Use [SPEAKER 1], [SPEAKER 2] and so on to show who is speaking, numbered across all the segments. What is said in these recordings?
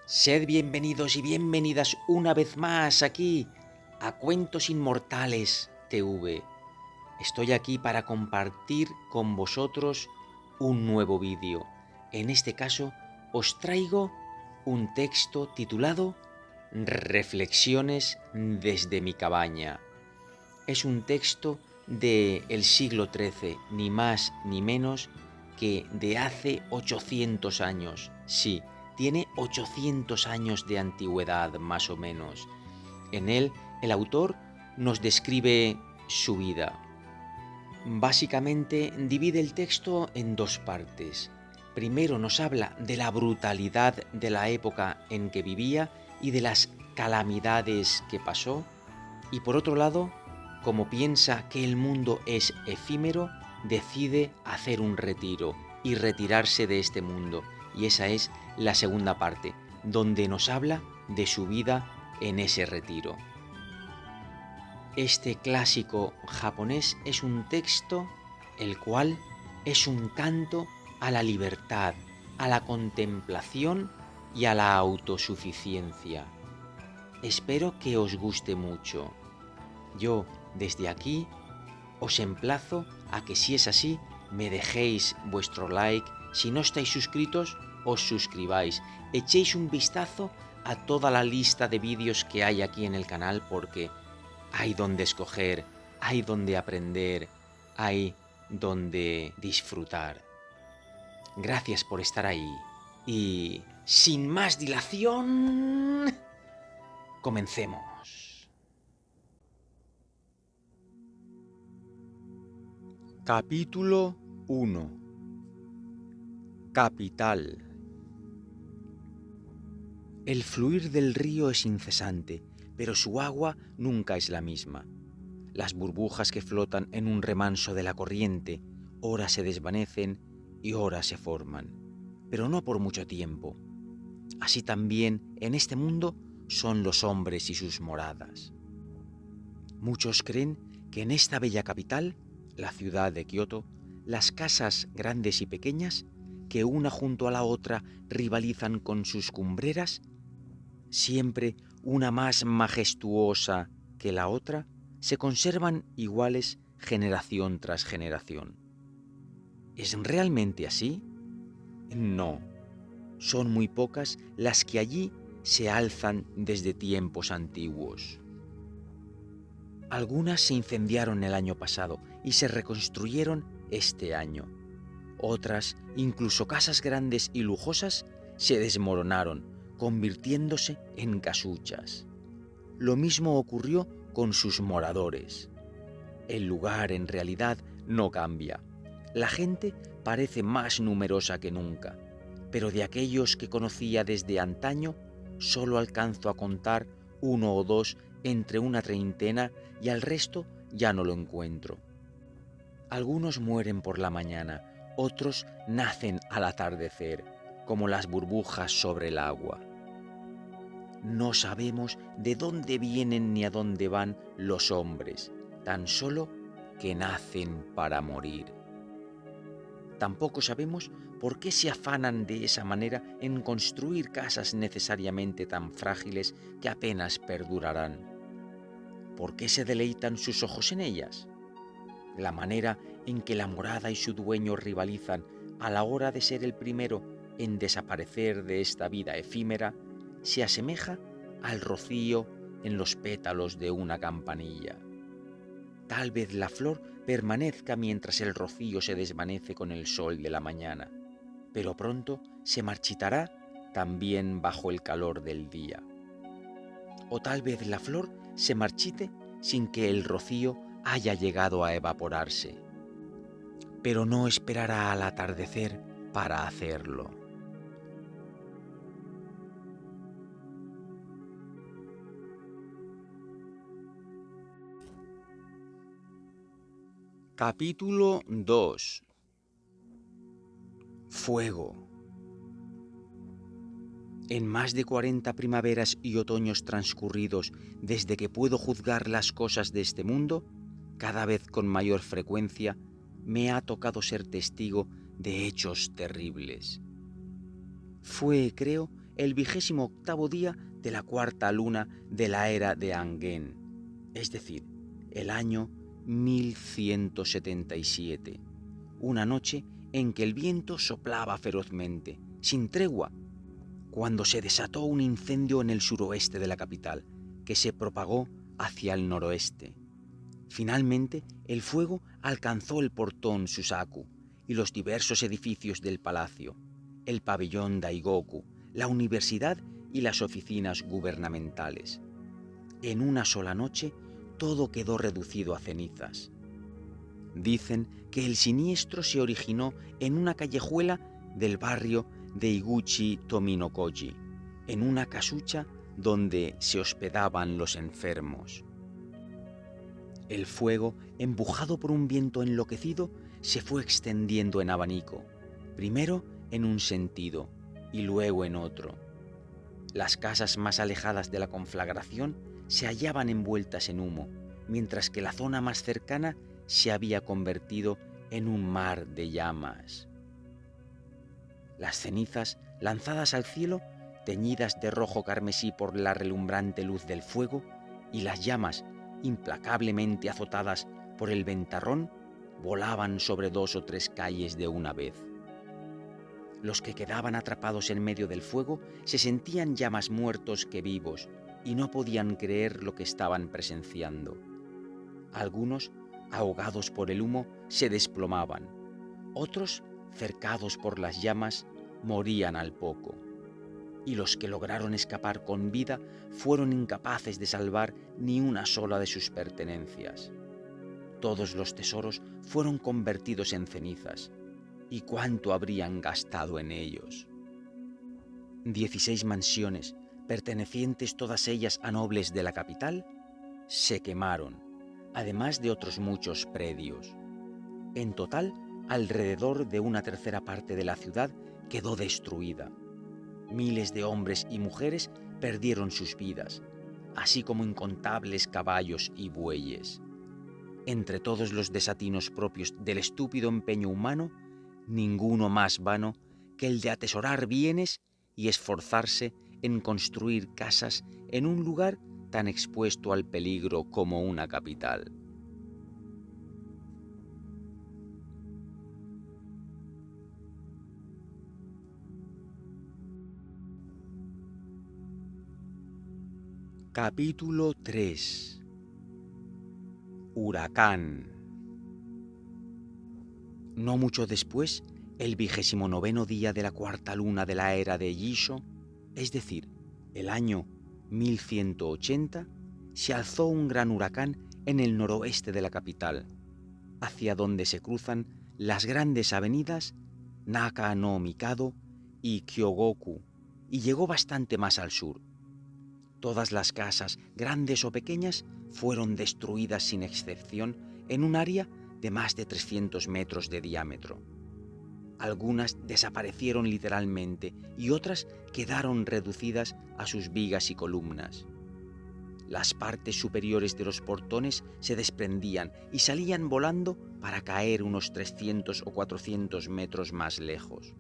[SPEAKER 1] Sed bienvenidos y bienvenidas una vez más aquí a Cuentos Inmortales TV. Estoy aquí para compartir con vosotros un nuevo vídeo. En este caso os traigo un texto titulado Reflexiones desde mi cabaña. Es un texto del siglo XIII, ni más ni menos que de hace 800 años. Sí, tiene 800 años de antigüedad más o menos. En él el autor nos describe su vida. Básicamente divide el texto en dos partes. Primero nos habla de la brutalidad de la época en que vivía y de las calamidades que pasó. Y por otro lado, como piensa que el mundo es efímero, decide hacer un retiro y retirarse de este mundo. Y esa es la segunda parte, donde nos habla de su vida en ese retiro. Este clásico japonés es un texto el cual es un canto a la libertad, a la contemplación y a la autosuficiencia. Espero que os guste mucho. Yo, desde aquí, os emplazo a que si es así, me dejéis vuestro like. Si no estáis suscritos, os suscribáis. Echéis un vistazo a toda la lista de vídeos que hay aquí en el canal porque hay donde escoger, hay donde aprender, hay donde disfrutar. Gracias por estar ahí. Y sin más dilación, comencemos. Capítulo 1. Capital. El fluir del río es incesante, pero su agua nunca es la misma. Las burbujas que flotan en un remanso de la corriente, ora se desvanecen y ora se forman, pero no por mucho tiempo. Así también en este mundo son los hombres y sus moradas. Muchos creen que en esta bella capital, la ciudad de Kioto, las casas grandes y pequeñas, que una junto a la otra rivalizan con sus cumbreras, siempre una más majestuosa que la otra, se conservan iguales generación tras generación. ¿Es realmente así? No. Son muy pocas las que allí se alzan desde tiempos antiguos. Algunas se incendiaron el año pasado y se reconstruyeron este año. Otras, incluso casas grandes y lujosas, se desmoronaron, convirtiéndose en casuchas. Lo mismo ocurrió con sus moradores. El lugar en realidad no cambia. La gente parece más numerosa que nunca, pero de aquellos que conocía desde antaño, solo alcanzo a contar uno o dos entre una treintena y al resto ya no lo encuentro. Algunos mueren por la mañana, otros nacen al atardecer, como las burbujas sobre el agua. No sabemos de dónde vienen ni a dónde van los hombres, tan solo que nacen para morir. Tampoco sabemos por qué se afanan de esa manera en construir casas necesariamente tan frágiles que apenas perdurarán. ¿Por qué se deleitan sus ojos en ellas? La manera en que la morada y su dueño rivalizan a la hora de ser el primero en desaparecer de esta vida efímera se asemeja al rocío en los pétalos de una campanilla. Tal vez la flor permanezca mientras el rocío se desvanece con el sol de la mañana, pero pronto se marchitará también bajo el calor del día. O tal vez la flor se marchite sin que el rocío haya llegado a evaporarse, pero no esperará al atardecer para hacerlo. Capítulo 2. Fuego. En más de 40 primaveras y otoños transcurridos desde que puedo juzgar las cosas de este mundo, cada vez con mayor frecuencia me ha tocado ser testigo de hechos terribles. Fue, creo, el 28º día de la cuarta luna de la era de Angen, es decir, el año 1177, una noche en que el viento soplaba ferozmente, sin tregua, cuando se desató un incendio en el suroeste de la capital, que se propagó hacia el noroeste. Finalmente, el fuego alcanzó el portón Susaku y los diversos edificios del palacio, el pabellón Daigoku, la universidad y las oficinas gubernamentales. En una sola noche, todo quedó reducido a cenizas. Dicen que el siniestro se originó en una callejuela del barrio de Iguchi Tominokoji, en una casucha donde se hospedaban los enfermos. El fuego, empujado por un viento enloquecido, se fue extendiendo en abanico, primero en un sentido y luego en otro. Las casas más alejadas de la conflagración se hallaban envueltas en humo, mientras que la zona más cercana se había convertido en un mar de llamas. Las cenizas, lanzadas al cielo, teñidas de rojo carmesí por la relumbrante luz del fuego, y las llamas, implacablemente azotadas por el ventarrón, volaban sobre 2 o 3 calles de una vez. Los que quedaban atrapados en medio del fuego se sentían ya más muertos que vivos y no podían creer lo que estaban presenciando. Algunos, ahogados por el humo, se desplomaban. Otros, cercados por las llamas, morían al poco. Y los que lograron escapar con vida fueron incapaces de salvar ni una sola de sus pertenencias. Todos los tesoros fueron convertidos en cenizas. ¿Y cuánto habrían gastado en ellos? 16 mansiones, pertenecientes todas ellas a nobles de la capital, se quemaron, además de otros muchos predios. En total, alrededor de una tercera parte de la ciudad quedó destruida. Miles de hombres y mujeres perdieron sus vidas, así como incontables caballos y bueyes. Entre todos los desatinos propios del estúpido empeño humano, ninguno más vano que el de atesorar bienes y esforzarse en construir casas en un lugar tan expuesto al peligro como una capital. Capítulo 3. Huracán. No mucho después, el 29º día de la cuarta luna de la era de Yisho, es decir, el año 1180, se alzó un gran huracán en el noroeste de la capital, hacia donde se cruzan las grandes avenidas Naka no Mikado y Kyogoku, y llegó bastante más al sur. Todas las casas, grandes o pequeñas, fueron destruidas sin excepción en un área de más de 300 metros de diámetro. Algunas desaparecieron literalmente y otras quedaron reducidas a sus vigas y columnas. Las partes superiores de los portones se desprendían y salían volando para caer unos 300 o 400 metros más lejos.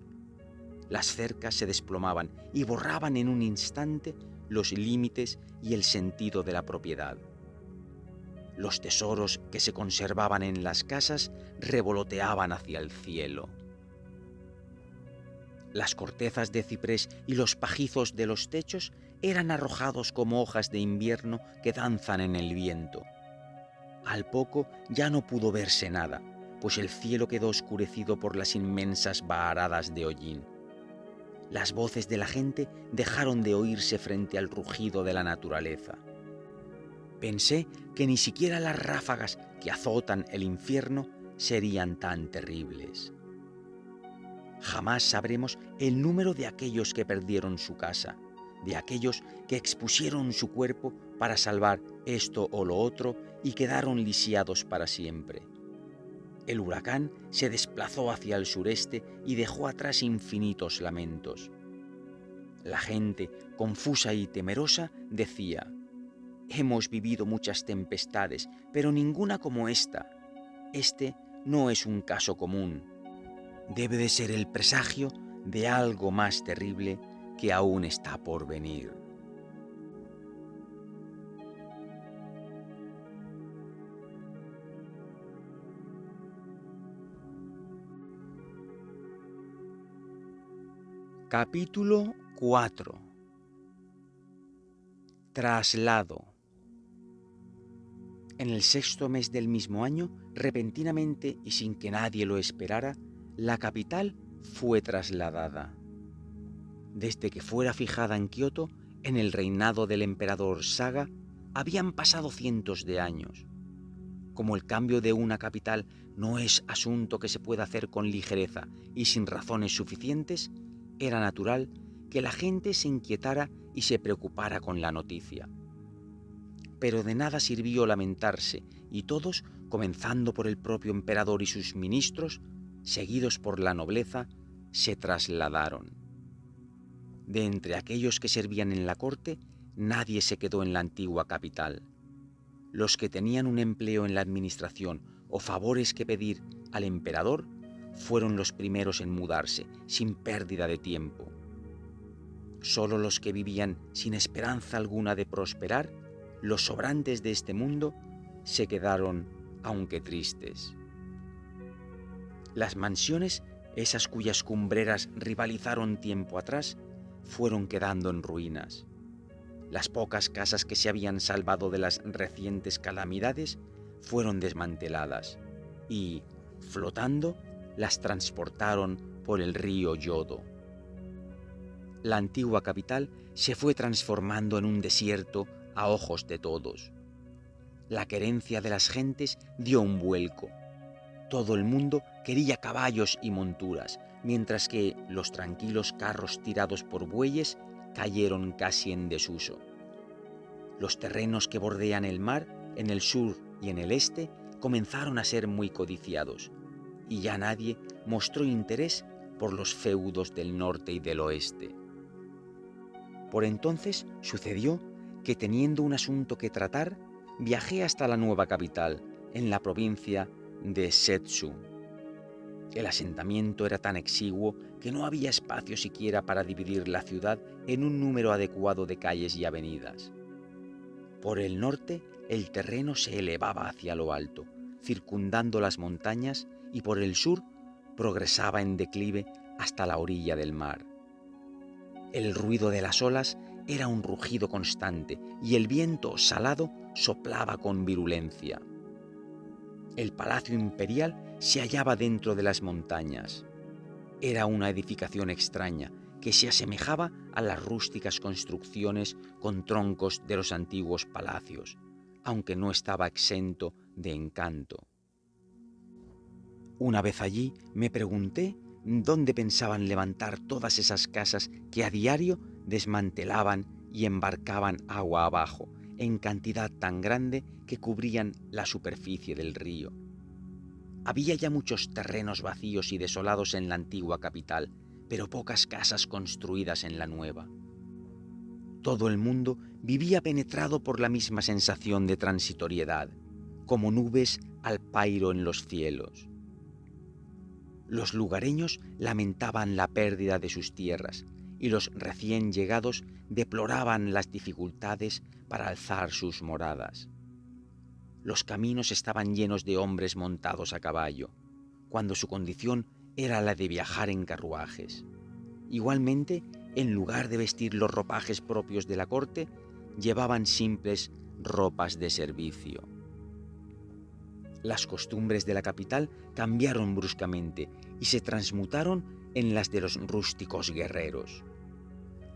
[SPEAKER 1] Las cercas se desplomaban y borraban en un instante los límites y el sentido de la propiedad. Los tesoros que se conservaban en las casas revoloteaban hacia el cielo. Las cortezas de ciprés y los pajizos de los techos eran arrojados como hojas de invierno que danzan en el viento. Al poco ya no pudo verse nada, pues el cielo quedó oscurecido por las inmensas baharadas de hollín. Las voces de la gente dejaron de oírse frente al rugido de la naturaleza. Pensé que ni siquiera las ráfagas que azotan el infierno serían tan terribles. Jamás sabremos el número de aquellos que perdieron su casa, de aquellos que expusieron su cuerpo para salvar esto o lo otro y quedaron lisiados para siempre. El huracán se desplazó hacia el sureste y dejó atrás infinitos lamentos. La gente, confusa y temerosa, decía: «Hemos vivido muchas tempestades, pero ninguna como esta. Este no es un caso común. Debe de ser el presagio de algo más terrible que aún está por venir. Capítulo 4. Traslado. En el 6.º mes del mismo año, repentinamente y sin que nadie lo esperara, la capital fue trasladada. Desde que fuera fijada en Kioto, en el reinado del emperador Saga, habían pasado cientos de años. Como el cambio de una capital no es asunto que se pueda hacer con ligereza y sin razones suficientes, era natural que la gente se inquietara y se preocupara con la noticia. Pero de nada sirvió lamentarse, y todos, comenzando por el propio emperador y sus ministros, seguidos por la nobleza, se trasladaron. De entre aquellos que servían en la corte, nadie se quedó en la antigua capital. Los que tenían un empleo en la administración o favores que pedir al emperador fueron los primeros en mudarse, sin pérdida de tiempo. Solo los que vivían sin esperanza alguna de prosperar, los sobrantes de este mundo, se quedaron, aunque tristes. Las mansiones, esas cuyas cumbreras rivalizaron tiempo atrás, fueron quedando en ruinas. Las pocas casas que se habían salvado de las recientes calamidades fueron desmanteladas y, flotando, las transportaron por el río Yodo. La antigua capital se fue transformando en un desierto a ojos de todos. La querencia de las gentes dio un vuelco. Todo el mundo quería caballos y monturas, mientras que los tranquilos carros tirados por bueyes cayeron casi en desuso. Los terrenos que bordean el mar, en el sur y en el este, comenzaron a ser muy codiciados, y ya nadie mostró interés por los feudos del norte y del oeste. Por entonces sucedió que, teniendo un asunto que tratar, viajé hasta la nueva capital, en la provincia de Setsu. El asentamiento era tan exiguo que no había espacio siquiera para dividir la ciudad en un número adecuado de calles y avenidas. Por el norte, el terreno se elevaba hacia lo alto, circundando las montañas, y por el sur progresaba en declive hasta la orilla del mar. El ruido de las olas era un rugido constante y el viento salado soplaba con virulencia. El palacio imperial se hallaba dentro de las montañas. Era una edificación extraña que se asemejaba a las rústicas construcciones con troncos de los antiguos palacios, aunque no estaba exento de encanto. Una vez allí me pregunté dónde pensaban levantar todas esas casas que a diario desmantelaban y embarcaban agua abajo, en cantidad tan grande que cubrían la superficie del río. Había ya muchos terrenos vacíos y desolados en la antigua capital, pero pocas casas construidas en la nueva. Todo el mundo vivía penetrado por la misma sensación de transitoriedad, como nubes al pairo en los cielos. Los lugareños lamentaban la pérdida de sus tierras, y los recién llegados deploraban las dificultades para alzar sus moradas. Los caminos estaban llenos de hombres montados a caballo, cuando su condición era la de viajar en carruajes. Igualmente, en lugar de vestir los ropajes propios de la corte, llevaban simples ropas de servicio. Las costumbres de la capital cambiaron bruscamente y se transmutaron en las de los rústicos guerreros.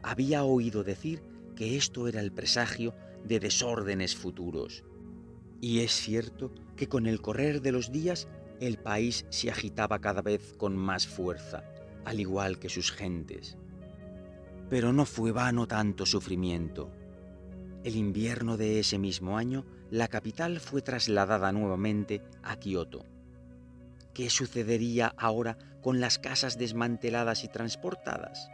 [SPEAKER 1] Había oído decir que esto era el presagio de desórdenes futuros, y es cierto que con el correr de los días el país se agitaba cada vez con más fuerza, al igual que sus gentes. Pero no fue vano tanto sufrimiento. El invierno de ese mismo año, la capital fue trasladada nuevamente a Kioto. ¿Qué sucedería ahora con las casas desmanteladas y transportadas?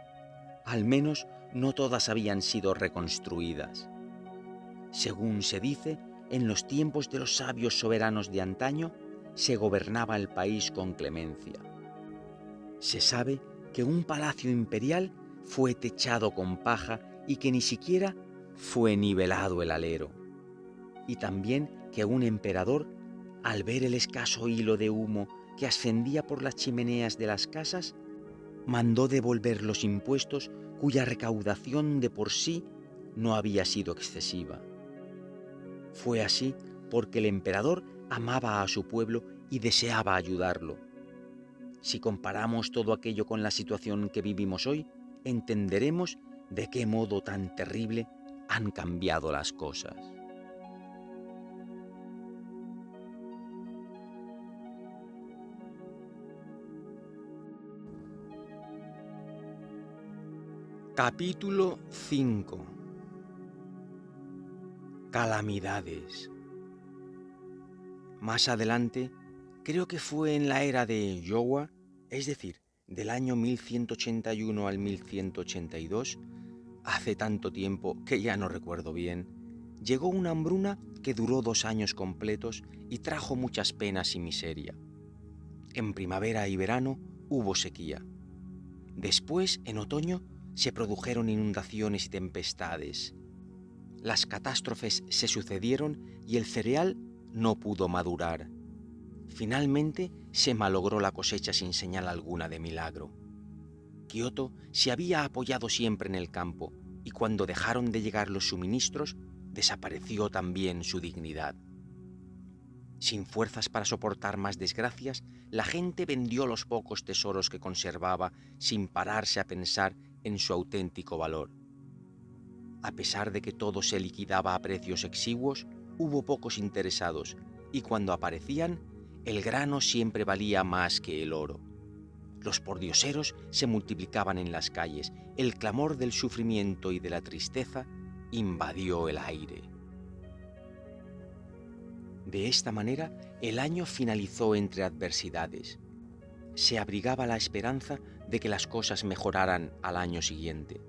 [SPEAKER 1] Al menos no todas habían sido reconstruidas. Según se dice, en los tiempos de los sabios soberanos de antaño, se gobernaba el país con clemencia. Se sabe que un palacio imperial fue techado con paja y que ni siquiera fue nivelado el alero. Y también que un emperador, al ver el escaso hilo de humo que ascendía por las chimeneas de las casas, mandó devolver los impuestos cuya recaudación de por sí no había sido excesiva. Fue así porque el emperador amaba a su pueblo y deseaba ayudarlo. Si comparamos todo aquello con la situación que vivimos hoy, entenderemos de qué modo tan terrible han cambiado las cosas. Capítulo 5. Calamidades. Más adelante, creo que fue en la era de Showa, es decir, del año 1181 al 1182, hace tanto tiempo que ya no recuerdo bien, llegó una hambruna que duró 2 años completos y trajo muchas penas y miseria. En primavera y verano hubo sequía. Después, en otoño, se produjeron inundaciones y tempestades. Las catástrofes se sucedieron y el cereal no pudo madurar. Finalmente se malogró la cosecha sin señal alguna de milagro. Kioto se había apoyado siempre en el campo y cuando dejaron de llegar los suministros, desapareció también su dignidad. Sin fuerzas para soportar más desgracias, la gente vendió los pocos tesoros que conservaba sin pararse a pensar en su auténtico valor. A pesar de que todo se liquidaba a precios exiguos, hubo pocos interesados y cuando aparecían, el grano siempre valía más que el oro. Los pordioseros se multiplicaban en las calles, el clamor del sufrimiento y de la tristeza invadió el aire. De esta manera, el año finalizó entre adversidades. Se abrigaba la esperanza de que las cosas mejoraran al año siguiente.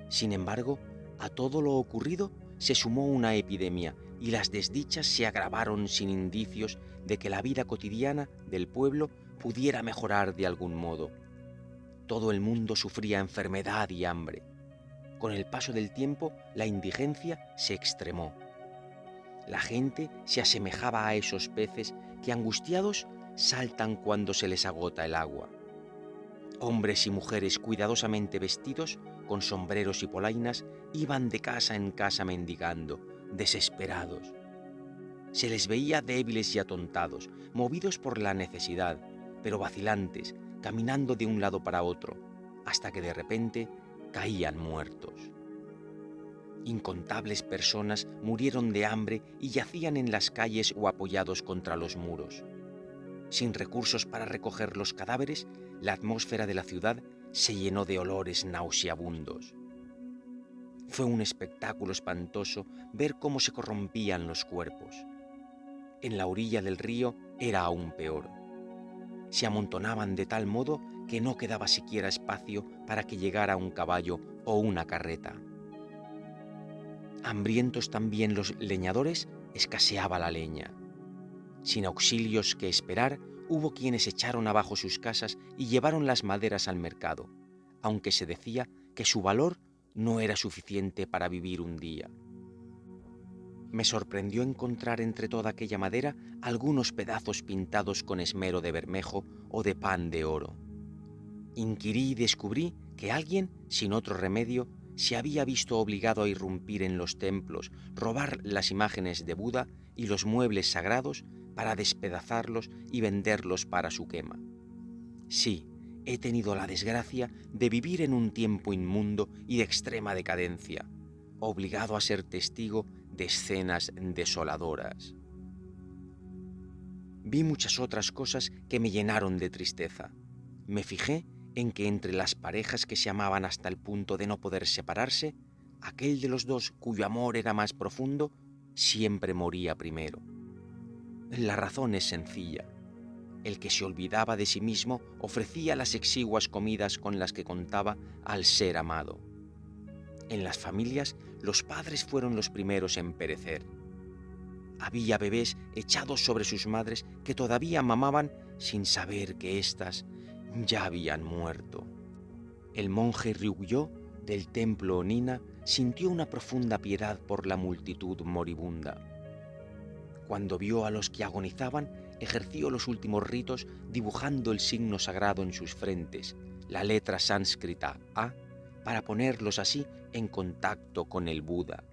[SPEAKER 1] Sin embargo, a todo lo ocurrido se sumó una epidemia y las desdichas se agravaron sin indicios de que la vida cotidiana del pueblo pudiera mejorar de algún modo. Todo el mundo sufría enfermedad y hambre. Con el paso del tiempo, la indigencia se extremó. La gente se asemejaba a esos peces que, angustiados, saltan cuando se les agota el agua. Hombres y mujeres cuidadosamente vestidos, con sombreros y polainas, iban de casa en casa mendigando, desesperados. Se les veía débiles y atontados, movidos por la necesidad, pero vacilantes, caminando de un lado para otro, hasta que de repente caían muertos. Incontables personas murieron de hambre y yacían en las calles o apoyados contra los muros. Sin recursos para recoger los cadáveres, la atmósfera de la ciudad se llenó de olores nauseabundos. Fue un espectáculo espantoso ver cómo se corrompían los cuerpos. En la orilla del río era aún peor. Se amontonaban de tal modo que no quedaba siquiera espacio para que llegara un caballo o una carreta. Hambrientos también los leñadores, escaseaba la leña. Sin auxilios que esperar, hubo quienes echaron abajo sus casas y llevaron las maderas al mercado, aunque se decía que su valor no era suficiente para vivir un día. Me sorprendió encontrar entre toda aquella madera algunos pedazos pintados con esmero de bermejo o de pan de oro. Inquirí y descubrí que alguien, sin otro remedio, se había visto obligado a irrumpir en los templos, robar las imágenes de Buda y los muebles sagrados para despedazarlos y venderlos para su quema. Sí, he tenido la desgracia de vivir en un tiempo inmundo y de extrema decadencia, obligado a ser testigo de escenas desoladoras. Vi muchas otras cosas que me llenaron de tristeza. Me fijé en que entre las parejas que se amaban hasta el punto de no poder separarse, aquel de los dos cuyo amor era más profundo siempre moría primero. La razón es sencilla. El que se olvidaba de sí mismo ofrecía las exiguas comidas con las que contaba al ser amado. En las familias, los padres fueron los primeros en perecer. Había bebés echados sobre sus madres que todavía mamaban sin saber que éstas ya habían muerto. El monje Ryugyo del templo Onina sintió una profunda piedad por la multitud moribunda. Cuando vio a los que agonizaban, ejerció los últimos ritos dibujando el signo sagrado en sus frentes, la letra sánscrita A, para ponerlos así en contacto con el Buda.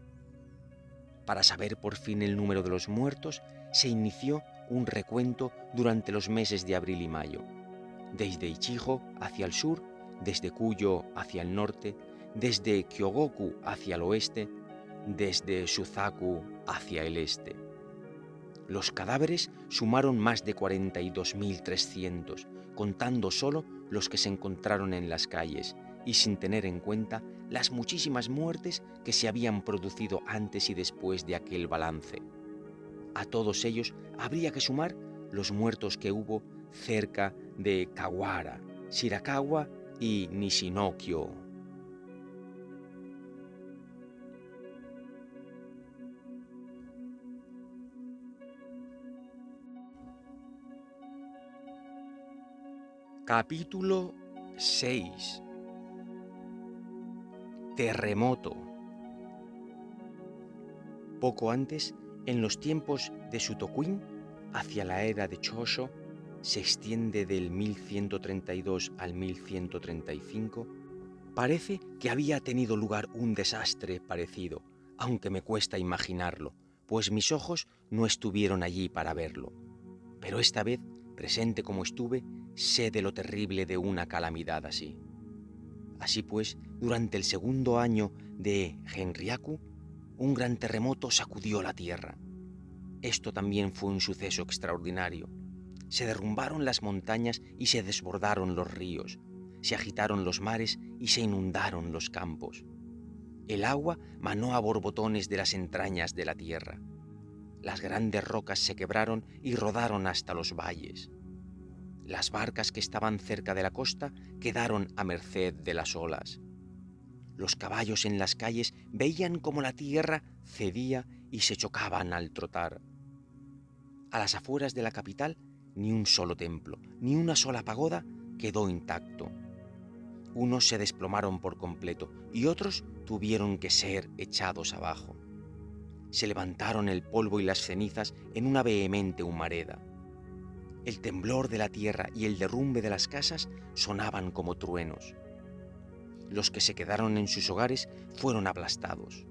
[SPEAKER 1] Para saber por fin el número de los muertos, se inició un recuento durante los meses de abril y mayo, desde Ichijo hacia el sur, desde Kuyo hacia el norte, desde Kyogoku hacia el oeste, desde Suzaku hacia el este. Los cadáveres sumaron más de 42.300, contando solo los que se encontraron en las calles y sin tener en cuenta las muchísimas muertes que se habían producido antes y después de aquel balance. A todos ellos habría que sumar los muertos que hubo cerca de Kawara, Shirakawa y Nishinokyo. Capítulo 6. Terremoto. Poco antes, en los tiempos de Sutokuin, hacia la era de Chosho, se extiende del 1132 al 1135, parece que había tenido lugar un desastre parecido, aunque me cuesta imaginarlo, pues mis ojos no estuvieron allí para verlo. Pero esta vez, presente como estuve, sé de lo terrible de una calamidad así. Así pues, durante el segundo año de Genryaku, un gran terremoto sacudió la tierra. Esto también fue un suceso extraordinario. Se derrumbaron las montañas y se desbordaron los ríos, se agitaron los mares y se inundaron los campos. El agua manó a borbotones de las entrañas de la tierra. Las grandes rocas se quebraron y rodaron hasta los valles. Las barcas que estaban cerca de la costa quedaron a merced de las olas. Los caballos en las calles veían cómo la tierra cedía y se chocaban al trotar. A las afueras de la capital, ni un solo templo, ni una sola pagoda quedó intacto. Unos se desplomaron por completo y otros tuvieron que ser echados abajo. Se levantaron el polvo y las cenizas en una vehemente humareda. El temblor de la tierra y el derrumbe de las casas sonaban como truenos. Los que se quedaron en sus hogares fueron aplastados.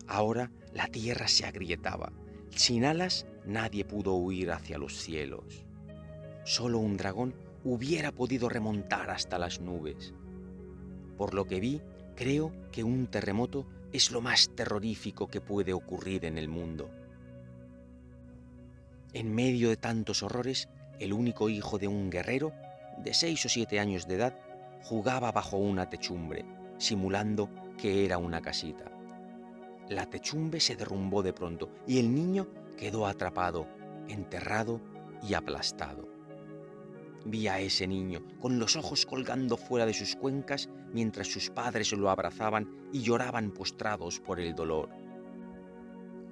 [SPEAKER 1] Ahora la tierra se agrietaba. Sin alas nadie pudo huir hacia los cielos. Solo un dragón hubiera podido remontar hasta las nubes. Por lo que vi, creo que un terremoto es lo más terrorífico que puede ocurrir en el mundo. En medio de tantos horrores, el único hijo de un guerrero, de 6 o 7 años de edad, jugaba bajo una techumbre, simulando que era una casita. La techumbre se derrumbó de pronto y el niño quedó atrapado, enterrado y aplastado. Vi a ese niño con los ojos colgando fuera de sus cuencas mientras sus padres lo abrazaban y lloraban postrados por el dolor.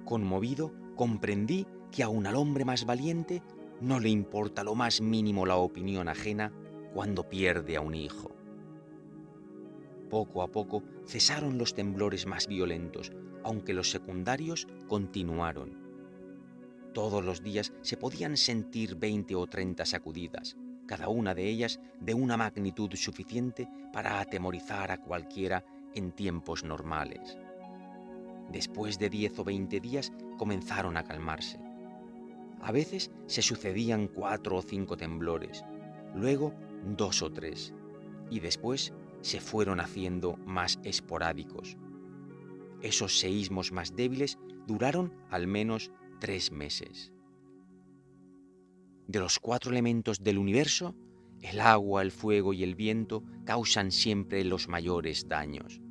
[SPEAKER 1] Conmovido, comprendí que aun al hombre más valiente no le importa lo más mínimo la opinión ajena cuando pierde a un hijo. Poco a poco cesaron los temblores más violentos, aunque los secundarios continuaron. Todos los días se podían sentir 20 o 30 sacudidas, cada una de ellas de una magnitud suficiente para atemorizar a cualquiera en tiempos normales. Después de 10 o 20 días comenzaron a calmarse. A veces se sucedían 4 o 5 temblores, luego 2 o 3, y después se fueron haciendo más esporádicos. Esos seísmos más débiles duraron al menos 3 meses. De los 4 elementos del universo, el agua, el fuego y el viento causan siempre los mayores daños.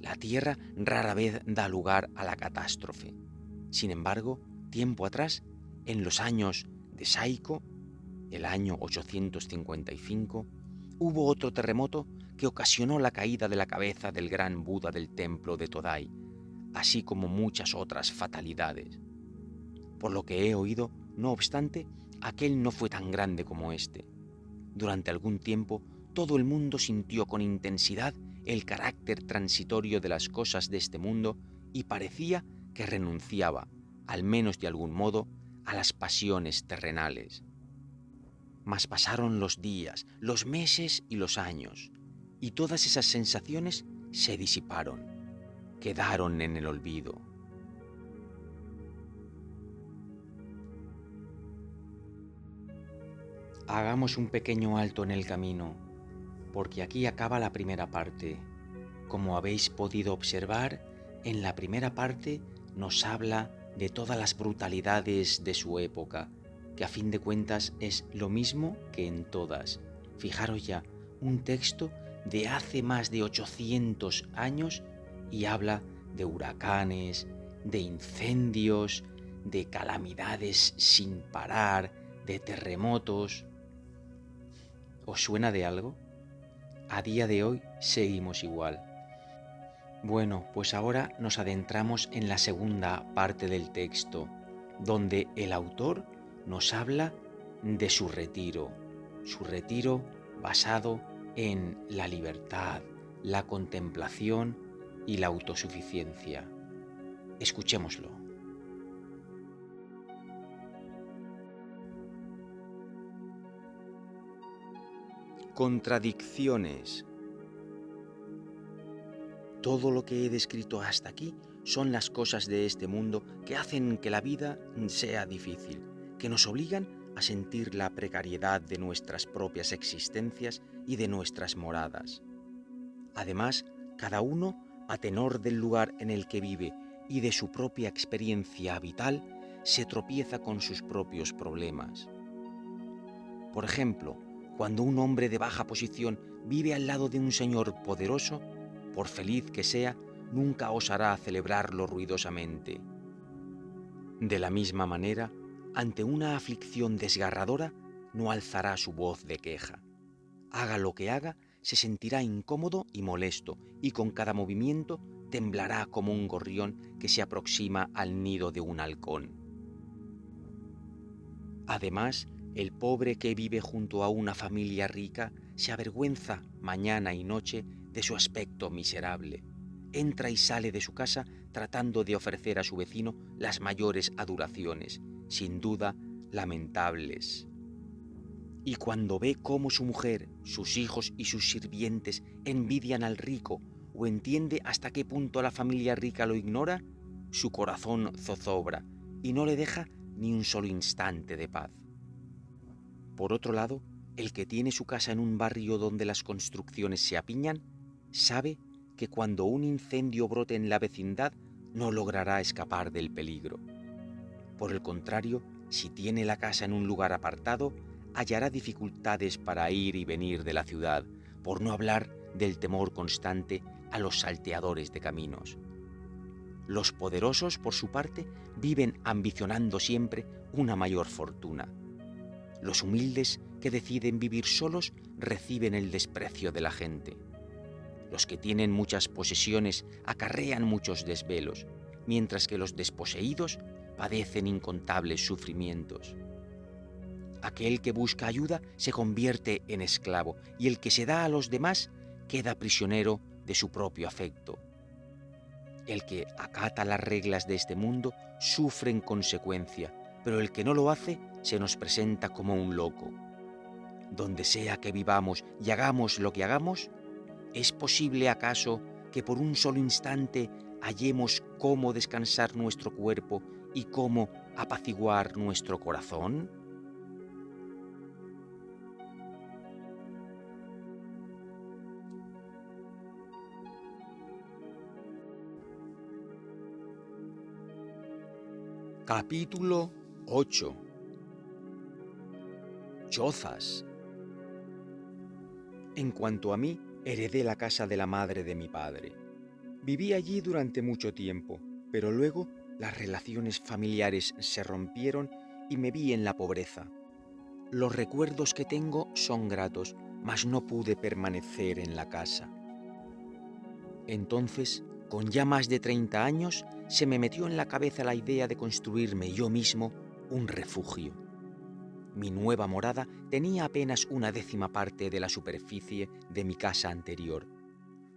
[SPEAKER 1] La Tierra rara vez da lugar a la catástrofe. Sin embargo, tiempo atrás, en los años de Saiko, el año 855, hubo otro terremoto que ocasionó la caída de la cabeza del gran Buda del templo de Todai, así como muchas otras fatalidades. Por lo que he oído, no obstante, aquel no fue tan grande como este. Durante algún tiempo, todo el mundo sintió con intensidad el carácter transitorio de las cosas de este mundo y parecía que renunciaba, al menos de algún modo, a las pasiones terrenales. Mas pasaron los días, los meses y los años, y todas esas sensaciones se disiparon, quedaron en el olvido. Hagamos un pequeño alto en el camino, porque aquí acaba la primera parte. Como habéis podido observar, en la primera parte nos habla de todas las brutalidades de su época, que a fin de cuentas es lo mismo que en todas. Fijaros ya, un texto de hace más de 800 años y habla de huracanes, de incendios, de calamidades sin parar, de terremotos. ¿Os suena de algo? A día de hoy seguimos igual. Bueno, pues ahora nos adentramos en la segunda parte del texto, donde el autor nos habla de su retiro basado en la libertad, la contemplación y la autosuficiencia. Escuchémoslo. Contradicciones. Todo lo que he descrito hasta aquí son las cosas de este mundo que hacen que la vida sea difícil, que nos obligan a sentir la precariedad de nuestras propias existencias y de nuestras moradas. Además, cada uno, a tenor del lugar en el que vive y de su propia experiencia vital, se tropieza con sus propios problemas. Por ejemplo, cuando un hombre de baja posición vive al lado de un señor poderoso, por feliz que sea, nunca osará celebrarlo ruidosamente. De la misma manera, ante una aflicción desgarradora, no alzará su voz de queja. Haga lo que haga, se sentirá incómodo y molesto, y con cada movimiento temblará como un gorrión que se aproxima al nido de un halcón. Además, el pobre que vive junto a una familia rica se avergüenza mañana y noche de su aspecto miserable. Entra y sale de su casa tratando de ofrecer a su vecino las mayores adoraciones, sin duda lamentables. Y cuando ve cómo su mujer, sus hijos y sus sirvientes envidian al rico o entiende hasta qué punto la familia rica lo ignora, su corazón zozobra y no le deja ni un solo instante de paz. Por otro lado, el que tiene su casa en un barrio donde las construcciones se apiñan, sabe que cuando un incendio brote en la vecindad no logrará escapar del peligro. Por el contrario, si tiene la casa en un lugar apartado, hallará dificultades para ir y venir de la ciudad, por no hablar del temor constante a los salteadores de caminos. Los poderosos, por su parte, viven ambicionando siempre una mayor fortuna. Los humildes que deciden vivir solos reciben el desprecio de la gente. Los que tienen muchas posesiones acarrean muchos desvelos, mientras que los desposeídos padecen incontables sufrimientos. Aquel que busca ayuda se convierte en esclavo y el que se da a los demás queda prisionero de su propio afecto. El que acata las reglas de este mundo sufre en consecuencia, pero el que no lo hace se nos presenta como un loco. Donde sea que vivamos y hagamos lo que hagamos, ¿es posible acaso que por un solo instante hallemos cómo descansar nuestro cuerpo y cómo apaciguar nuestro corazón? Capítulo 8. Chozas. En cuanto a mí, heredé la casa de la madre de mi padre. Viví allí durante mucho tiempo, pero luego las relaciones familiares se rompieron y me vi en la pobreza. Los recuerdos que tengo son gratos, mas no pude permanecer en la casa. Entonces, con ya más de 30 años, se me metió en la cabeza la idea de construirme yo mismo un refugio. Mi nueva morada tenía apenas una décima parte de la superficie de mi casa anterior.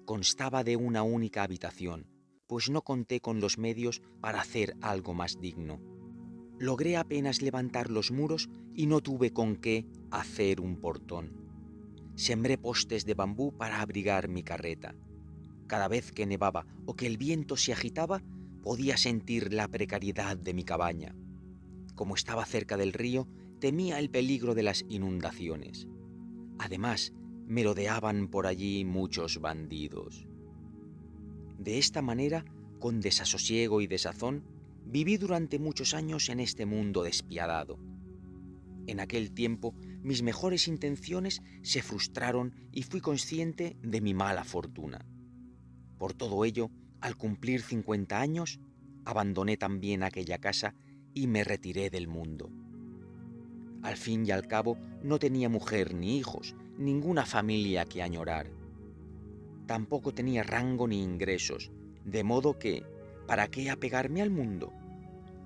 [SPEAKER 1] Constaba de una única habitación, pues no conté con los medios para hacer algo más digno. Logré apenas levantar los muros y no tuve con qué hacer un portón. Sembré postes de bambú para abrigar mi carreta. Cada vez que nevaba o que el viento se agitaba, podía sentir la precariedad de mi cabaña. Como estaba cerca del río, temía el peligro de las inundaciones. Además, merodeaban por allí muchos bandidos. De esta manera, con desasosiego y desazón, viví durante muchos años en este mundo despiadado. En aquel tiempo, mis mejores intenciones se frustraron y fui consciente de mi mala fortuna. Por todo ello, al cumplir 50 años, abandoné también aquella casa y me retiré del mundo. Al fin y al cabo, no tenía mujer ni hijos, ninguna familia que añorar. Tampoco tenía rango ni ingresos, de modo que, ¿para qué apegarme al mundo?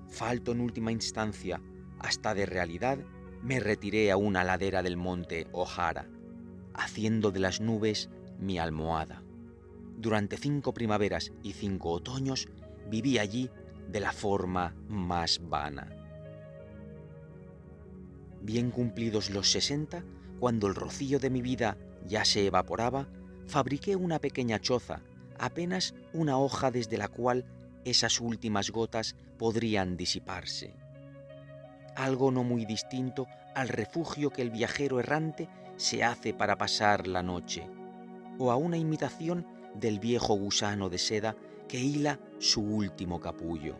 [SPEAKER 1] Falto en última instancia, hasta de realidad, me retiré a una ladera del monte Ojara, haciendo de las nubes mi almohada. Durante 5 primaveras y 5 otoños viví allí de la forma más vana. Bien cumplidos los 60, cuando el rocío de mi vida ya se evaporaba, fabriqué una pequeña choza, apenas una hoja desde la cual esas últimas gotas podrían disiparse. Algo no muy distinto al refugio que el viajero errante se hace para pasar la noche, o a una imitación del viejo gusano de seda que hila su último capullo.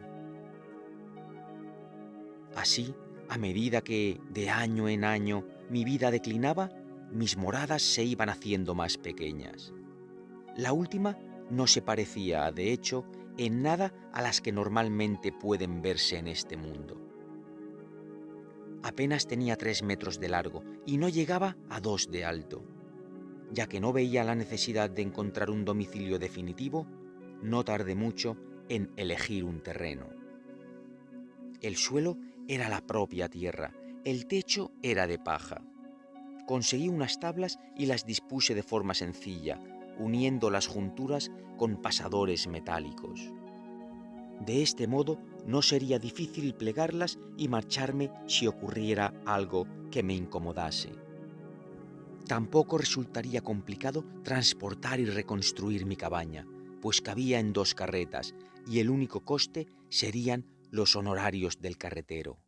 [SPEAKER 1] Así, a medida que, de año en año, mi vida declinaba, mis moradas se iban haciendo más pequeñas. La última no se parecía, de hecho, en nada a las que normalmente pueden verse en este mundo. Apenas tenía 3 metros de largo y no llegaba a 2 de alto. Ya que no veía la necesidad de encontrar un domicilio definitivo, no tardé mucho en elegir un terreno. El suelo era la propia tierra, el techo era de paja. Conseguí unas tablas y las dispuse de forma sencilla, uniendo las junturas con pasadores metálicos. De este modo no sería difícil plegarlas y marcharme si ocurriera algo que me incomodase. Tampoco resultaría complicado transportar y reconstruir mi cabaña, pues cabía en 2 carretas y el único coste serían los honorarios del carretero.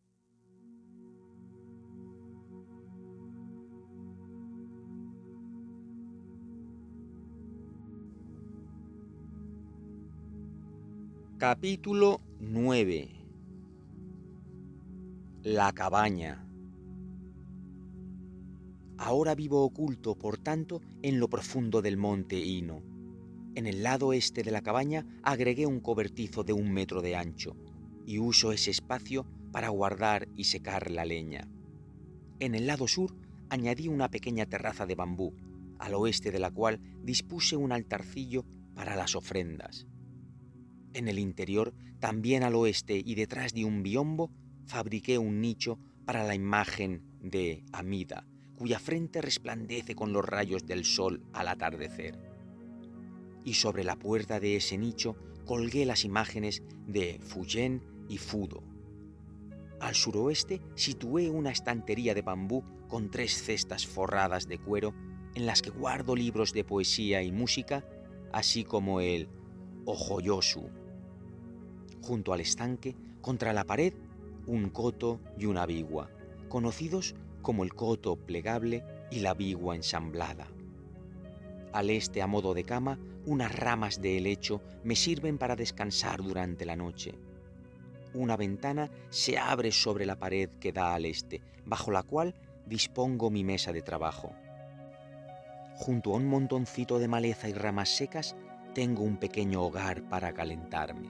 [SPEAKER 1] Capítulo 9. La cabaña. Ahora vivo oculto, por tanto, en lo profundo del monte Hino. En el lado este de la cabaña agregué un cobertizo de 1 metro de ancho y uso ese espacio para guardar y secar la leña. En el lado sur añadí una pequeña terraza de bambú, al oeste de la cual dispuse un altarcillo para las ofrendas. En el interior, también al oeste y detrás de un biombo, fabriqué un nicho para la imagen de Amida, cuya frente resplandece con los rayos del sol al atardecer. Y sobre la puerta de ese nicho colgué las imágenes de Fuyen y Fudo. Al suroeste situé una estantería de bambú con 3 cestas forradas de cuero en las que guardo libros de poesía y música, así como el Ojoyosu. Junto al estanque, contra la pared, un coto y una bigua, conocidos como el coto plegable y la bigua ensamblada. Al este, a modo de cama, unas ramas de helecho me sirven para descansar durante la noche. Una ventana se abre sobre la pared que da al este, bajo la cual dispongo mi mesa de trabajo. Junto a un montoncito de maleza y ramas secas, tengo un pequeño hogar para calentarme.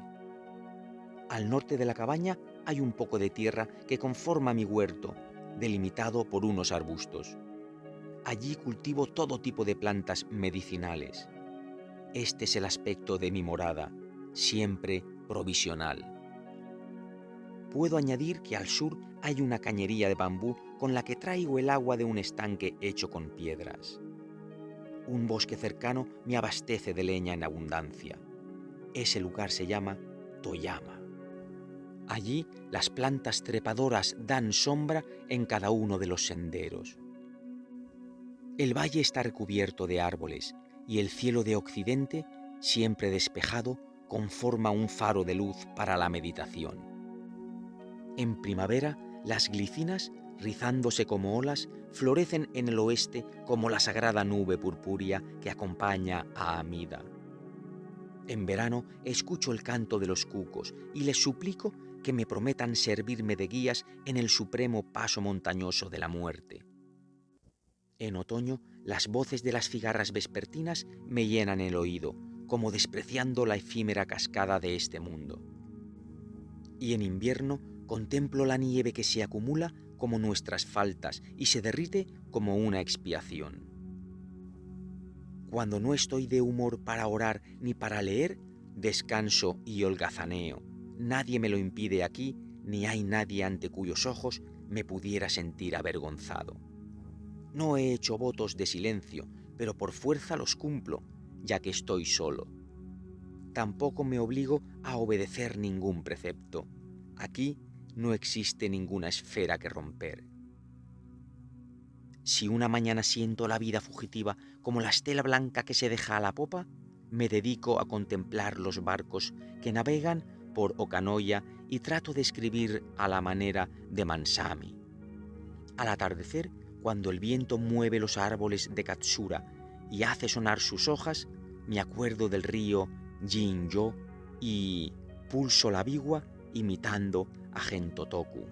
[SPEAKER 1] Al norte de la cabaña hay un poco de tierra que conforma mi huerto, delimitado por unos arbustos. Allí cultivo todo tipo de plantas medicinales. Este es el aspecto de mi morada, siempre provisional. puedo añadir que al sur hay una cañería de bambú con la que traigo el agua de un estanque hecho con piedras. Un bosque cercano me abastece de leña en abundancia. Ese lugar se llama Toyama. Allí las plantas trepadoras dan sombra en cada uno de los senderos. El valle está recubierto de árboles y el cielo de occidente, siempre despejado, conforma un faro de luz para la meditación. En primavera, las glicinas, rizándose como olas, florecen en el oeste como la sagrada nube purpúrea que acompaña a Amida. En verano escucho el canto de los cucos y les suplico que me prometan servirme de guías en el supremo paso montañoso de la muerte. En otoño, las voces de las cigarras vespertinas me llenan el oído, como despreciando la efímera cascada de este mundo. Y en invierno contemplo la nieve que se acumula como nuestras faltas y se derrite como una expiación. Cuando no estoy de humor para orar ni para leer, descanso y holgazaneo. Nadie me lo impide aquí, ni hay nadie ante cuyos ojos me pudiera sentir avergonzado. No he hecho votos de silencio, pero por fuerza los cumplo, ya que estoy solo. Tampoco me obligo a obedecer ningún precepto. Aquí no existe ninguna esfera que romper. Si una mañana siento la vida fugitiva como la estela blanca que se deja a la popa, me dedico a contemplar los barcos que navegan por Okanoya y trato de escribir a la manera de Mansami. Al atardecer, cuando el viento mueve los árboles de Katsura y hace sonar sus hojas, me acuerdo del río Jinjo y pulso la biwa imitando a Gentotoku.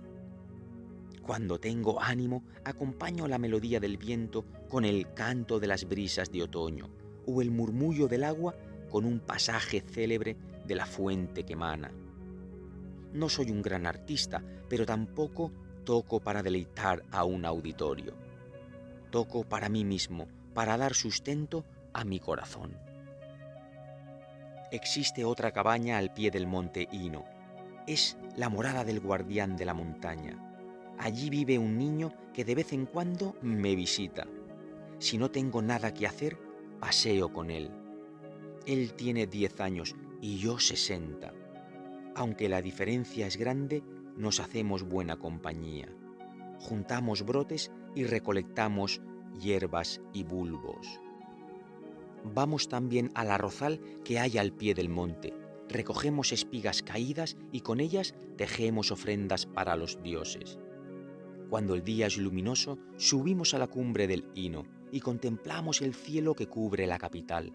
[SPEAKER 1] Cuando tengo ánimo, acompaño la melodía del viento con el canto de las brisas de otoño o el murmullo del agua con un pasaje célebre de la fuente que mana. No soy un gran artista, pero tampoco toco para deleitar a un auditorio. Toco para mí mismo, para dar sustento a mi corazón. Existe otra cabaña al pie del monte Hino. Es la morada del guardián de la montaña. Allí vive un niño que de vez en cuando me visita. Si no tengo nada que hacer, paseo con él. Él tiene 10 años y yo 60. Aunque la diferencia es grande, nos hacemos buena compañía. Juntamos brotes y recolectamos hierbas y bulbos. Vamos también al arrozal que hay al pie del monte. Recogemos espigas caídas y con ellas tejemos ofrendas para los dioses. Cuando el día es luminoso, subimos a la cumbre del Hino y contemplamos el cielo que cubre la capital.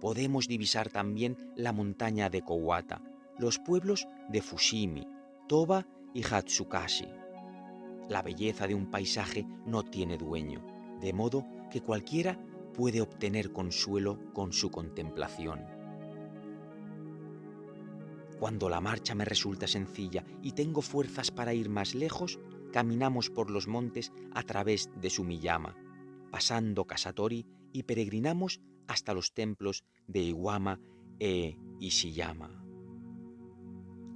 [SPEAKER 1] Podemos divisar también la montaña de Kowata, los pueblos de Fushimi, Toba y Hatsukashi. La belleza de un paisaje no tiene dueño, de modo que cualquiera puede obtener consuelo con su contemplación. Cuando la marcha me resulta sencilla y tengo fuerzas para ir más lejos, caminamos por los montes a través de Sumiyama, pasando Kasatori y peregrinamos hasta los templos de Iwama e Ishiyama.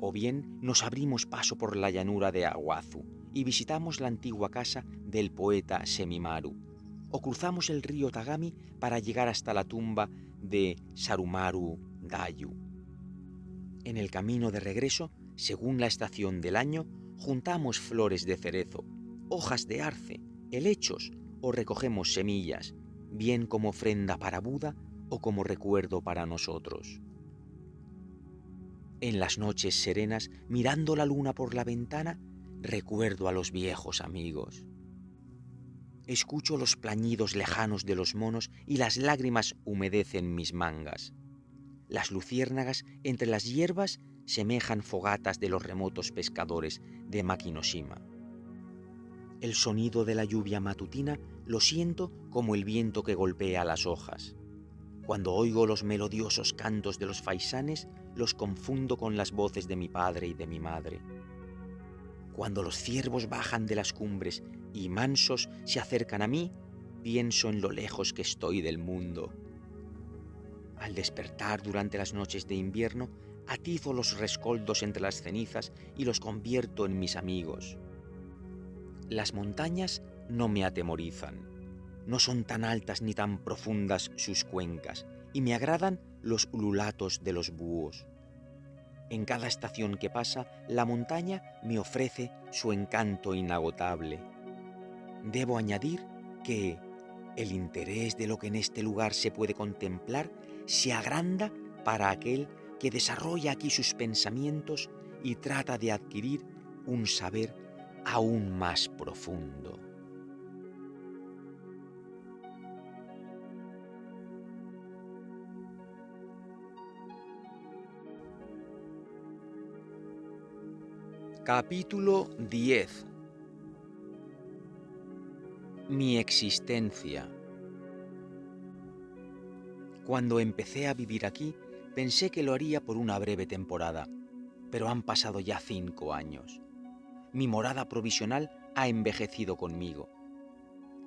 [SPEAKER 1] O bien nos abrimos paso por la llanura de Awazu y visitamos la antigua casa del poeta Semimaru, o cruzamos el río Tagami para llegar hasta la tumba de Sarumaru Dayu. En el camino de regreso, según la estación del año, juntamos flores de cerezo, hojas de arce, helechos o recogemos semillas, bien como ofrenda para Buda o como recuerdo para nosotros. En las noches serenas, mirando la luna por la ventana, recuerdo a los viejos amigos. Escucho los plañidos lejanos de los monos y las lágrimas humedecen mis mangas. Las luciérnagas entre las hierbas semejan fogatas de los remotos pescadores de Makinoshima. El sonido de la lluvia matutina lo siento como el viento que golpea las hojas. Cuando oigo los melodiosos cantos de los faisanes, los confundo con las voces de mi padre y de mi madre. Cuando los ciervos bajan de las cumbres y mansos se acercan a mí, pienso en lo lejos que estoy del mundo. Al despertar durante las noches de invierno, atizo los rescoldos entre las cenizas y los convierto en mis amigos. Las montañas no me atemorizan. No son tan altas ni tan profundas sus cuencas, y me agradan los ululatos de los búhos. En cada estación que pasa, la montaña me ofrece su encanto inagotable. Debo añadir que el interés de lo que en este lugar se puede contemplar se agranda para aquel que desarrolla aquí sus pensamientos y trata de adquirir un saber aún más profundo. Capítulo 10. Mi existencia. Cuando empecé a vivir aquí, pensé que lo haría por una breve temporada, pero han pasado ya 5 años. Mi morada provisional ha envejecido conmigo.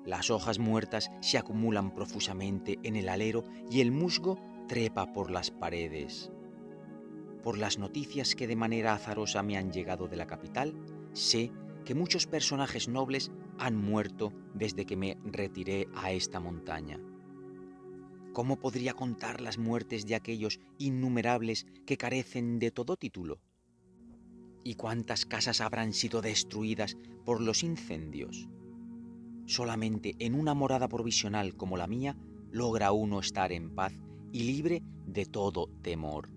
[SPEAKER 1] Las hojas muertas se acumulan profusamente en el alero y el musgo trepa por las paredes. Por las noticias que de manera azarosa me han llegado de la capital, sé que muchos personajes nobles han muerto desde que me retiré a esta montaña. ¿Cómo podría contar las muertes de aquellos innumerables que carecen de todo título? ¿Y cuántas casas habrán sido destruidas por los incendios? Solamente en una morada provisional como la mía logra uno estar en paz y libre de todo temor.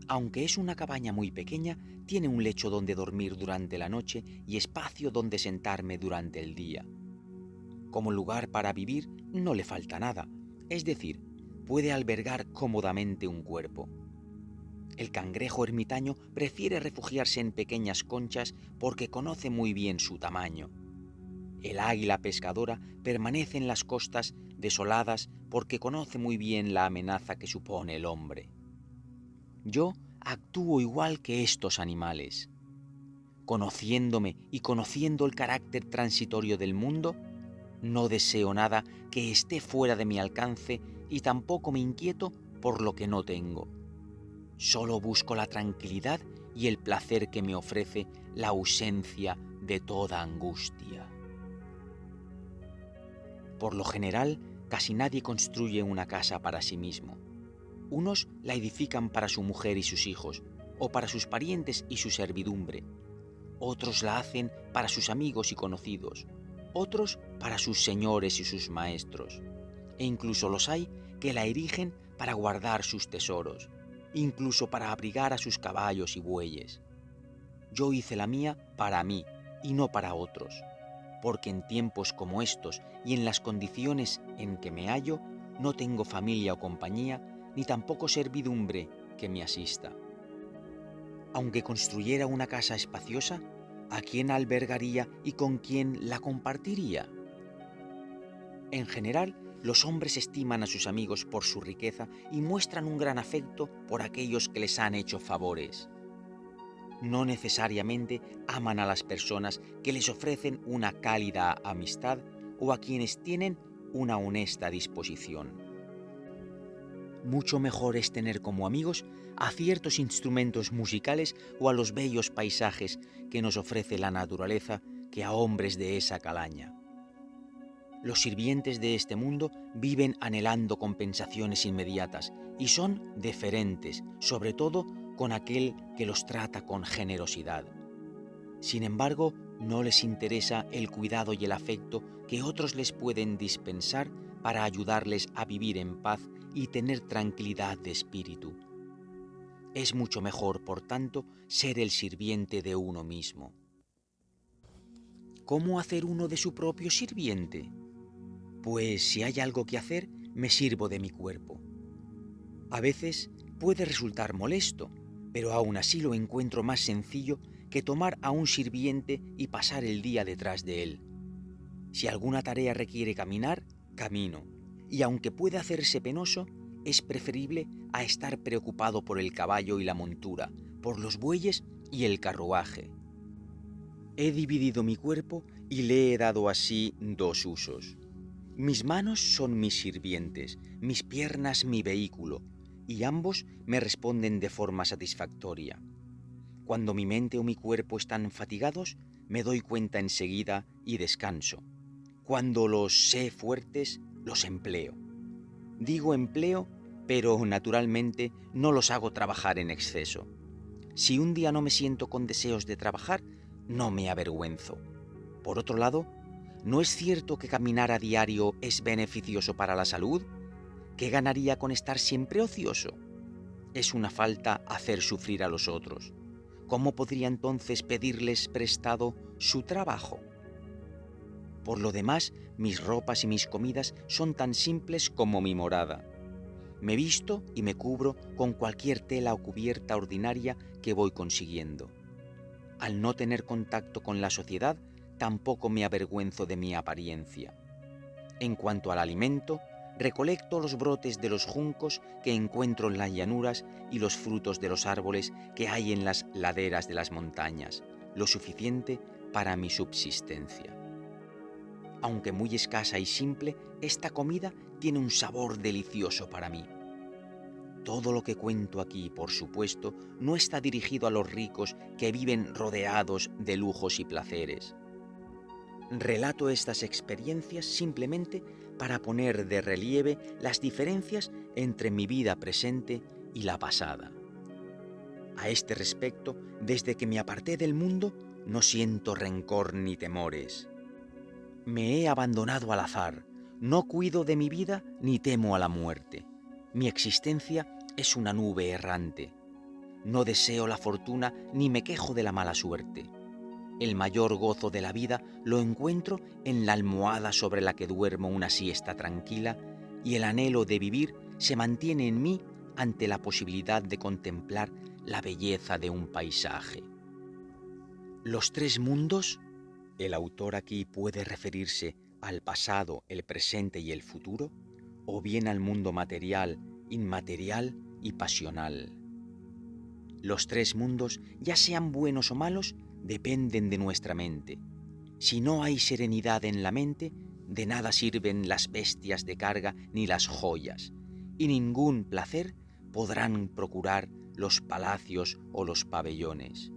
[SPEAKER 1] Aunque es una cabaña muy pequeña, tiene un lecho donde dormir durante la noche y espacio donde sentarme durante el día. Como lugar para vivir no le falta nada, es decir, puede albergar cómodamente un cuerpo. El cangrejo ermitaño prefiere refugiarse en pequeñas conchas porque conoce muy bien su tamaño. El águila pescadora permanece en las costas desoladas porque conoce muy bien la amenaza que supone el hombre. Yo actúo igual que estos animales. Conociéndome y conociendo el carácter transitorio del mundo, no deseo nada que esté fuera de mi alcance y tampoco me inquieto por lo que no tengo. Solo busco la tranquilidad y el placer que me ofrece la ausencia de toda angustia. Por lo general, casi nadie construye una casa para sí mismo. Unos la edifican para su mujer y sus hijos, o para sus parientes y su servidumbre. Otros la hacen para sus amigos y conocidos, otros para sus señores y sus maestros. E incluso los hay que la erigen para guardar sus tesoros, incluso para abrigar a sus caballos y bueyes. Yo hice la mía para mí y no para otros, porque en tiempos como estos y en las condiciones en que me hallo, no tengo familia o compañía, ni tampoco servidumbre que me asista. Aunque construyera una casa espaciosa, ¿a quién albergaría y con quién la compartiría? En general, los hombres estiman a sus amigos por su riqueza y muestran un gran afecto por aquellos que les han hecho favores. No necesariamente aman a las personas que les ofrecen una cálida amistad o a quienes tienen una honesta disposición. Mucho mejor es tener como amigos a ciertos instrumentos musicales o a los bellos paisajes que nos ofrece la naturaleza que a hombres de esa calaña. Los sirvientes de este mundo viven anhelando compensaciones inmediatas y son deferentes, sobre todo con aquel que los trata con generosidad. Sin embargo, no les interesa el cuidado y el afecto que otros les pueden dispensar para ayudarles a vivir en paz y tener tranquilidad de espíritu. Es mucho mejor, por tanto, ser el sirviente de uno mismo. ¿Cómo hacer uno de su propio sirviente? Pues si hay algo que hacer, me sirvo de mi cuerpo. A veces puede resultar molesto, pero aún así lo encuentro más sencillo que tomar a un sirviente y pasar el día detrás de él. Si alguna tarea requiere caminar, camino, y aunque pueda hacerse penoso, es preferible a estar preocupado por el caballo y la montura, por los bueyes y el carruaje. He dividido mi cuerpo y le he dado así 2 usos. Mis manos son mis sirvientes, mis piernas mi vehículo, y ambos me responden de forma satisfactoria. Cuando mi mente o mi cuerpo están fatigados, me doy cuenta enseguida y descanso. Cuando los sé fuertes, los empleo. Digo empleo, pero naturalmente no los hago trabajar en exceso. Si un día no me siento con deseos de trabajar, no me avergüenzo. Por otro lado, ¿no es cierto que caminar a diario es beneficioso para la salud? ¿Qué ganaría con estar siempre ocioso? Es una falta hacer sufrir a los otros. ¿Cómo podría entonces pedirles prestado su trabajo? Por lo demás, mis ropas y mis comidas son tan simples como mi morada. Me visto y me cubro con cualquier tela o cubierta ordinaria que voy consiguiendo. Al no tener contacto con la sociedad, tampoco me avergüenzo de mi apariencia. En cuanto al alimento, recolecto los brotes de los juncos que encuentro en las llanuras y los frutos de los árboles que hay en las laderas de las montañas, lo suficiente para mi subsistencia. Aunque muy escasa y simple, esta comida tiene un sabor delicioso para mí. Todo lo que cuento aquí, por supuesto, no está dirigido a los ricos que viven rodeados de lujos y placeres. Relato estas experiencias simplemente para poner de relieve las diferencias entre mi vida presente y la pasada. A este respecto, desde que me aparté del mundo, no siento rencor ni temores. Me he abandonado al azar, no cuido de mi vida ni temo a la muerte. Mi existencia es una nube errante. No deseo la fortuna ni me quejo de la mala suerte. El mayor gozo de la vida lo encuentro en la almohada sobre la que duermo una siesta tranquila, y el anhelo de vivir se mantiene en mí ante la posibilidad de contemplar la belleza de un paisaje. Los tres mundos, el autor aquí puede referirse al pasado, el presente y el futuro, o bien al mundo material, inmaterial y pasional. Los tres mundos, ya sean buenos o malos, dependen de nuestra mente. Si no hay serenidad en la mente, de nada sirven las bestias de carga ni las joyas, y ningún placer podrán procurar los palacios o los pabellones.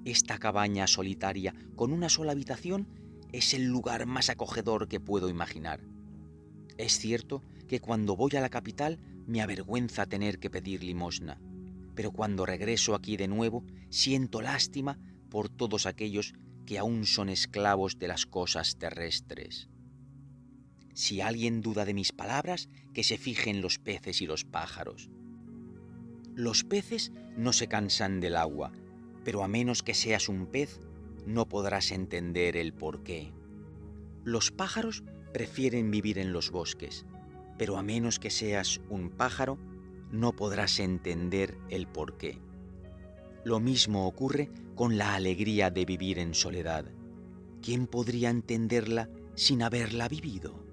[SPEAKER 1] Esta cabaña solitaria con una sola habitación es el lugar más acogedor que puedo imaginar. Es cierto que cuando voy a la capital me avergüenza tener que pedir limosna, pero cuando regreso aquí de nuevo siento lástima por todos aquellos que aún son esclavos de las cosas terrestres. Si alguien duda de mis palabras, que se fije en los peces y los pájaros. Los peces no se cansan del agua, pero a menos que seas un pez, no podrás entender el porqué. Los pájaros prefieren vivir en los bosques, pero a menos que seas un pájaro, no podrás entender el porqué. Lo mismo ocurre con la alegría de vivir en soledad. ¿Quién podría entenderla sin haberla vivido?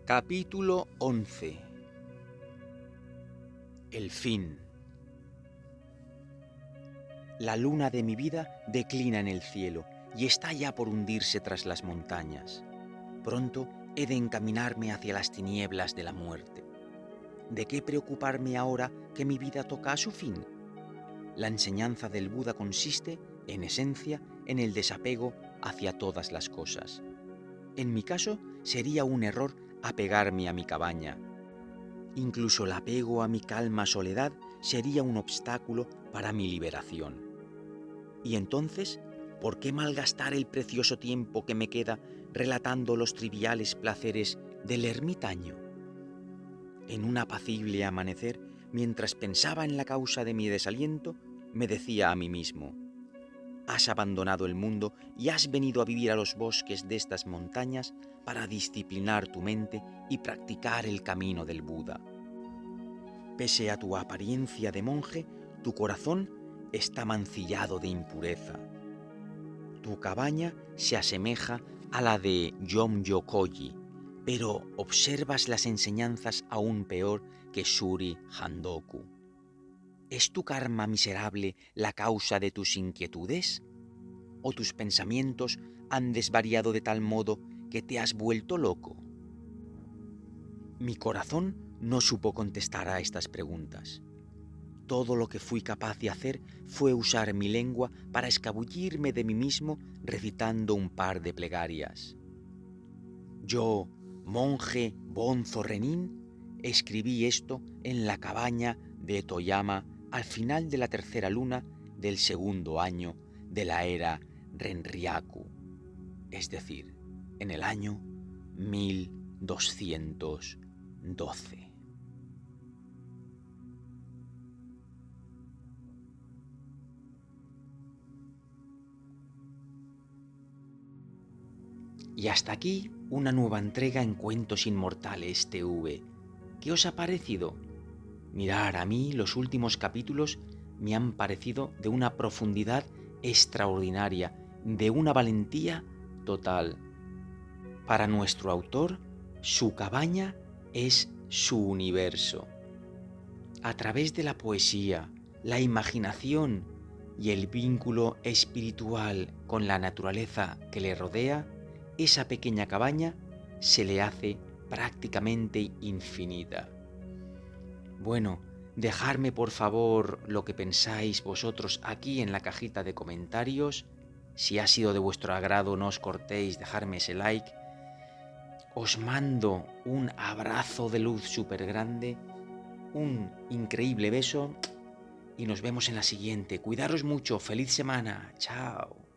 [SPEAKER 1] Capítulo 11. El fin. La luna de mi vida declina en el cielo y está ya por hundirse tras las montañas. Pronto he de encaminarme hacia las tinieblas de la muerte. ¿De qué preocuparme ahora que mi vida toca a su fin? La enseñanza del Buda consiste, en esencia, en el desapego hacia todas las cosas. En mi caso, sería un error apegarme a mi cabaña. Incluso el apego a mi calma soledad sería un obstáculo para mi liberación. Y entonces, ¿por qué malgastar el precioso tiempo que me queda relatando los triviales placeres del ermitaño? En un apacible amanecer, mientras pensaba en la causa de mi desaliento, me decía a mí mismo: has abandonado el mundo y has venido a vivir a los bosques de estas montañas para disciplinar tu mente y practicar el camino del Buda. Pese a tu apariencia de monje, tu corazón está mancillado de impureza. Tu cabaña se asemeja a la de Yom-Yokoyi, pero observas las enseñanzas aún peor que Shuri Handoku. ¿Es tu karma miserable la causa de tus inquietudes? ¿O tus pensamientos han desvariado de tal modo que te has vuelto loco? Mi corazón no supo contestar a estas preguntas. Todo lo que fui capaz de hacer fue usar mi lengua para escabullirme de mí mismo recitando un par de plegarias. Yo, monje Bonzo Renin, escribí esto en la cabaña de Toyama al final de la tercera luna del segundo año de la era Renryaku, es decir, en el año 1212. Y hasta aquí una nueva entrega en Cuentos Inmortales TV. ¿Qué os ha parecido? Mirar, a mí los últimos capítulos me han parecido de una profundidad extraordinaria, de una valentía total. Para nuestro autor, su cabaña es su universo. A través de la poesía, la imaginación y el vínculo espiritual con la naturaleza que le rodea, esa pequeña cabaña se le hace prácticamente infinita. Bueno, dejadme por favor lo que pensáis vosotros aquí en la cajita de comentarios. Si ha sido de vuestro agrado, no os cortéis, dejadme ese like. Os mando un abrazo de luz súper grande, un increíble beso y nos vemos en la siguiente. Cuidaros mucho, feliz semana, chao.